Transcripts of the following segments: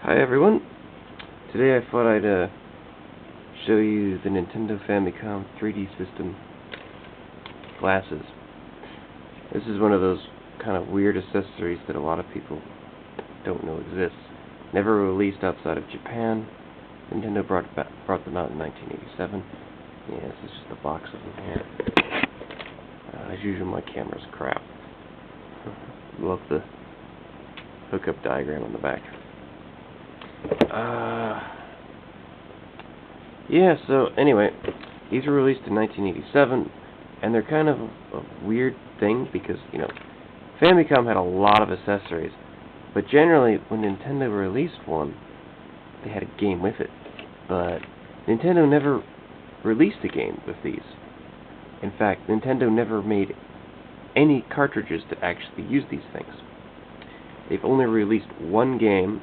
Hi everyone. Today I thought I'd show you the Nintendo Famicom 3D system glasses. This is one of those kind of weird accessories that a lot of people don't know exists. Never released outside of Japan. Nintendo brought them out in 1987. Yeah, this is just a box of them here. As usual, my camera's crap. Love the hookup diagram on the back. Yeah, so anyway, these were released in 1987, and they're kind of a weird thing because, you know, Famicom had a lot of accessories, but generally when Nintendo released one, they had a game with it. But Nintendo never released a game with these. In fact, Nintendo never made any cartridges to actually use these things. They've only released one game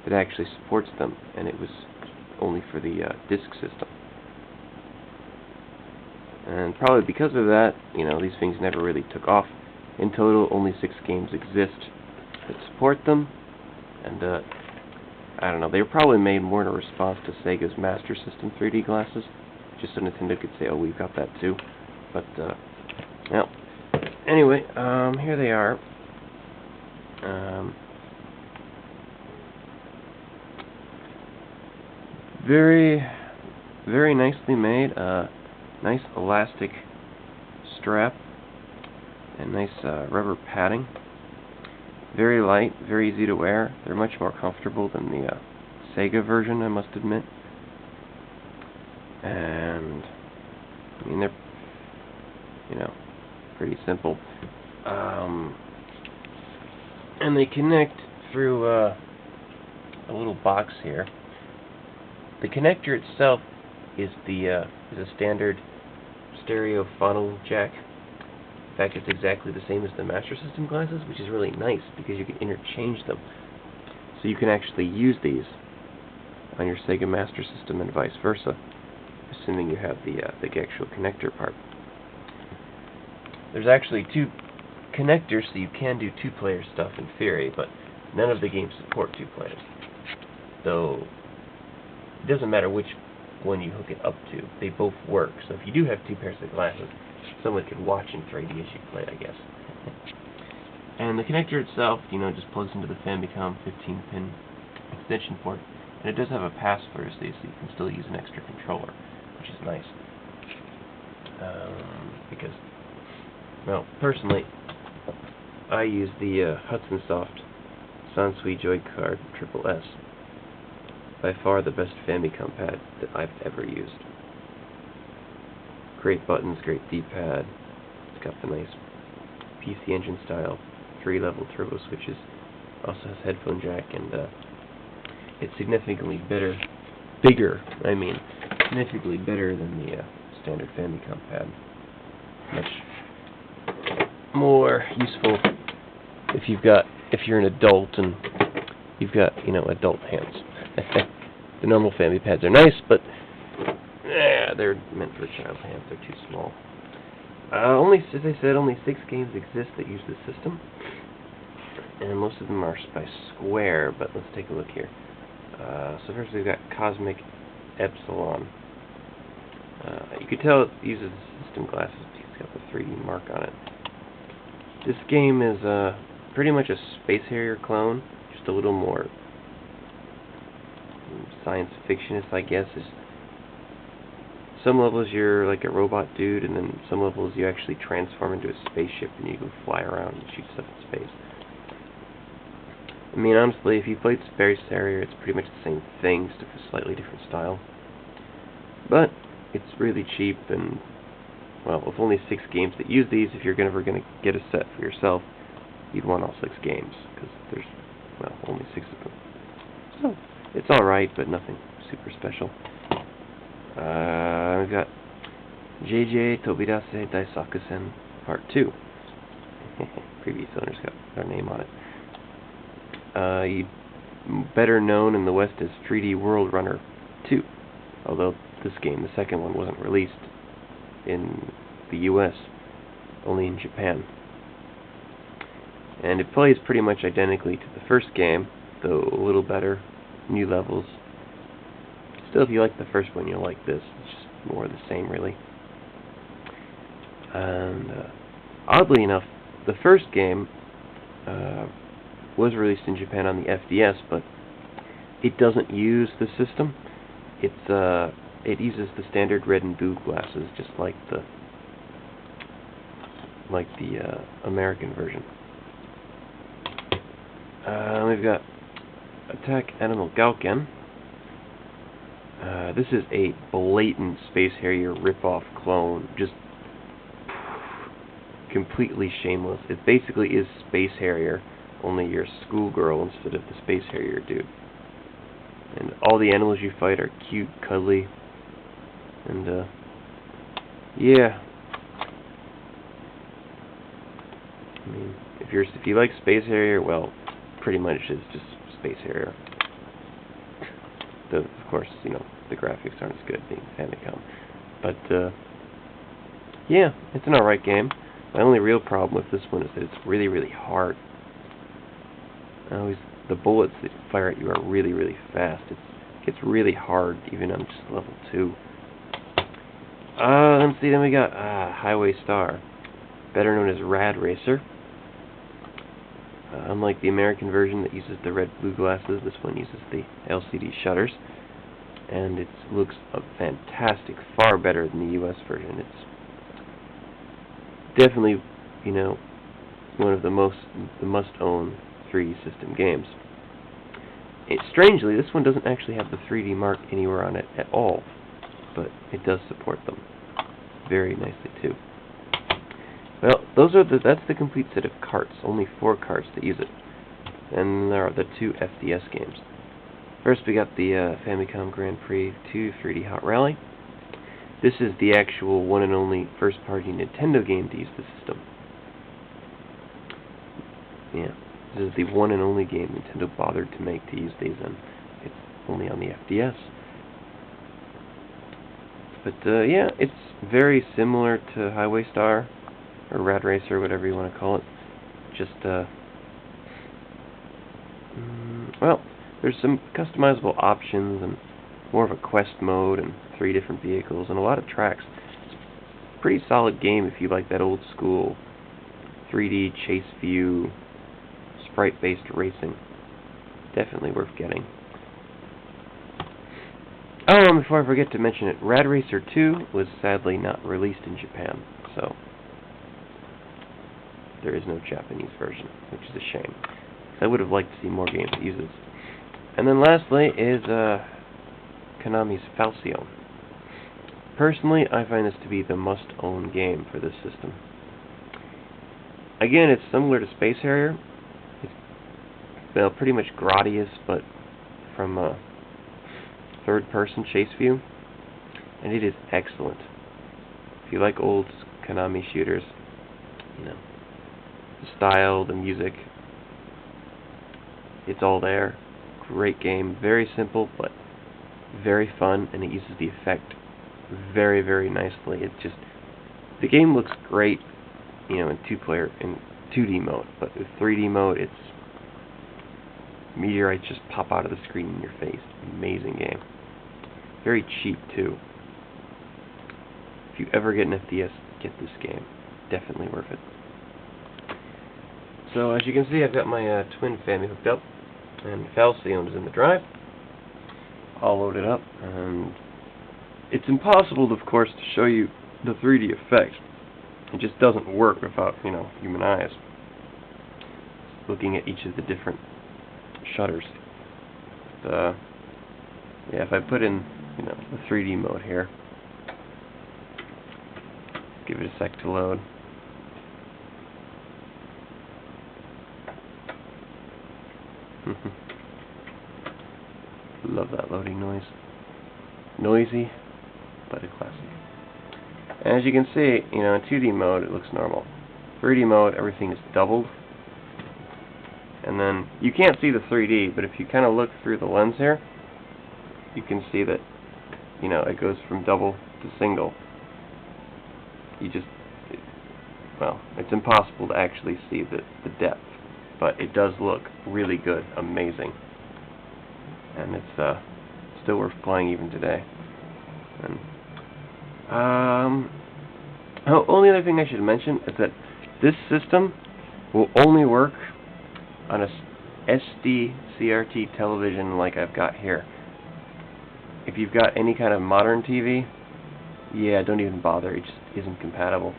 that actually supports them, and it was only for the disk system. And probably because of that, you know, these things never really took off. In total, only 6 games exist that support them, and I don't know, they were probably made more in a response to Sega's Master System 3D glasses, just so Nintendo could say, oh, we've got that too. But, well, anyway, here they are. Very, very nicely made. Nice elastic strap and nice rubber padding. Very light, very easy to wear. They're much more comfortable than the Sega version, I must admit. And I mean, they're, you know, pretty simple. And they connect through a little box here. The connector itself is a standard stereo funnel jack. In fact, it's exactly the same as the Master System glasses, which is really nice because you can interchange them. So you can actually use these on your Sega Master System and vice versa, assuming you have the actual connector part. There's actually 2 connectors, so you can do 2-player stuff in theory, but none of the games support 2 players. Though it doesn't matter which one you hook it up to, they both work. So if you do have 2 pairs of glasses, someone could watch in 3D as you play, I guess. And the connector itself, you know, just plugs into the Famicom 15-pin extension port, and it does have a pass-through, so you can still use an extra controller, which is nice. Because, well, personally, I use the Hudson Soft Sansui Joy Card SSS. By far the best Famicom pad that I've ever used. Great buttons, great D-pad. It's got the nice PC Engine style 3-level turbo switches. Also has headphone jack, and it's significantly bigger than the standard Famicom pad. Much more useful if you're an adult and you've got, you know, adult hands. The normal Family pads are nice, but they're meant for child hands. They're too small. As I said, only 6 games exist that use this system, and most of them are by Square. But let's take a look here. So first we've got Cosmic Epsilon. You could tell it uses system glasses because it's got the 3D mark on it. This game is pretty much a Space Harrier clone, just a little more science fictionist, I guess. Some levels you're like a robot dude, and then some levels you actually transform into a spaceship and you go fly around and shoot stuff in space. I mean, honestly, if you played Space Harrier, it's pretty much the same thing, just a slightly different style. But it's really cheap, and well, with only 6 games that use these, if you're ever going to get a set for yourself, you'd want all 6 games, because there's, well, only 6 of them. So it's alright, but nothing super special. We've got JJ Tobirase Daisakusen Part 2. Previous owner's got their name on it. Better known in the West as 3D World Runner 2. Although this game, the second one, wasn't released in the US, only in Japan. And it plays pretty much identically to the first game, though a little better new levels. Still, if you like the first one, you'll like this. It's just more of the same, really. And oddly enough, the first game was released in Japan on the FDS, but it doesn't use the system. It uses the standard red and blue glasses, just like the American version. We've got Attack Animal Gauken. This is a blatant Space Harrier rip-off clone, just completely shameless. It basically is Space Harrier, only you're a schoolgirl instead of the Space Harrier dude. And all the animals you fight are cute, cuddly, and yeah. I mean, if you like Space Harrier, well, pretty much it's just Space Harrier. Though, of course, you know, the graphics aren't as good being Famicom. But yeah, it's an alright game. My only real problem with this one is that it's really, really hard. The bullets that fire at you are really, really fast. It gets really hard, even on just level 2. Let's see, then we got Highway Star, better known as Rad Racer. Unlike the American version that uses the red-blue glasses, this one uses the LCD shutters. And it looks fantastic, far better than the US version. It's definitely, you know, one of the must-own 3D system games. Strangely, this one doesn't actually have the 3D mark anywhere on it at all, but it does support them very nicely too. Well, that's the complete set of carts. Only 4 carts that use it, and there are the 2 FDS games. First, we got the Famicom Grand Prix 2 3D Hot Rally. This is the actual one and only first-party Nintendo game to use the system. Yeah, this is the one and only game Nintendo bothered to make to use these, and it's only on the FDS. But yeah, it's very similar to Highway Star, or Rad Racer, whatever you want to call it. Just, well, there's some customizable options and more of a quest mode and 3 different vehicles and a lot of tracks. It's a pretty solid game if you like that old school 3D chase view, sprite-based racing. Definitely worth getting. Oh, and before I forget to mention it, Rad Racer 2 was sadly not released in Japan, so there is no Japanese version, which is a shame. I would have liked to see more games that use this. And then lastly is Konami's Falcon. Personally, I find this to be the must-own game for this system. Again, it's similar to Space Harrier. It's pretty much Gradius, but from a third-person chase view, and it is excellent. If you like old Konami shooters, you know, the style, the music, it's all there. Great game, very simple, but very fun, and it uses the effect very, very nicely. It just, the game looks great, you know, in 2D mode, but with 3D mode, it's meteorites just pop out of the screen in your face. Amazing game. Very cheap too. If you ever get an FDS, get this game. Definitely worth it. So as you can see, I've got my twin Fami hooked up, and Falcon is in the drive, all loaded up, and it's impossible, of course, to show you the 3D effect. It just doesn't work without, you know, human eyes. Looking at each of the different shutters. But, yeah, if I put in, you know, the 3D mode here, give it a sec to load. Love that loading noise. Noisy, but a classic. And as you can see, you know, in 2D mode it looks normal. 3D mode, everything is doubled. And then, you can't see the 3D, but if you kind of look through the lens here, you can see that, you know, it goes from double to single. Well, it's impossible to actually see the depth, but it does look really good, amazing. and it's still worth playing even today. And only other thing I should mention is that this system will only work on a SD CRT television like I've got here. If you've got any kind of modern TV, yeah, don't even bother. It just isn't compatible.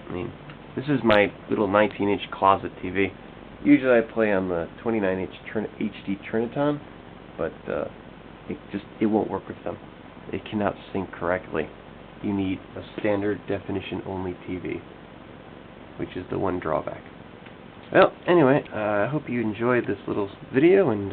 I mean, this is my little 19-inch closet TV. Usually I play on the 29-inch HD Triniton, but it won't work with them. It cannot sync correctly. You need a standard definition only TV, which is the one drawback. Well, anyway, I hope you enjoyed this little video, and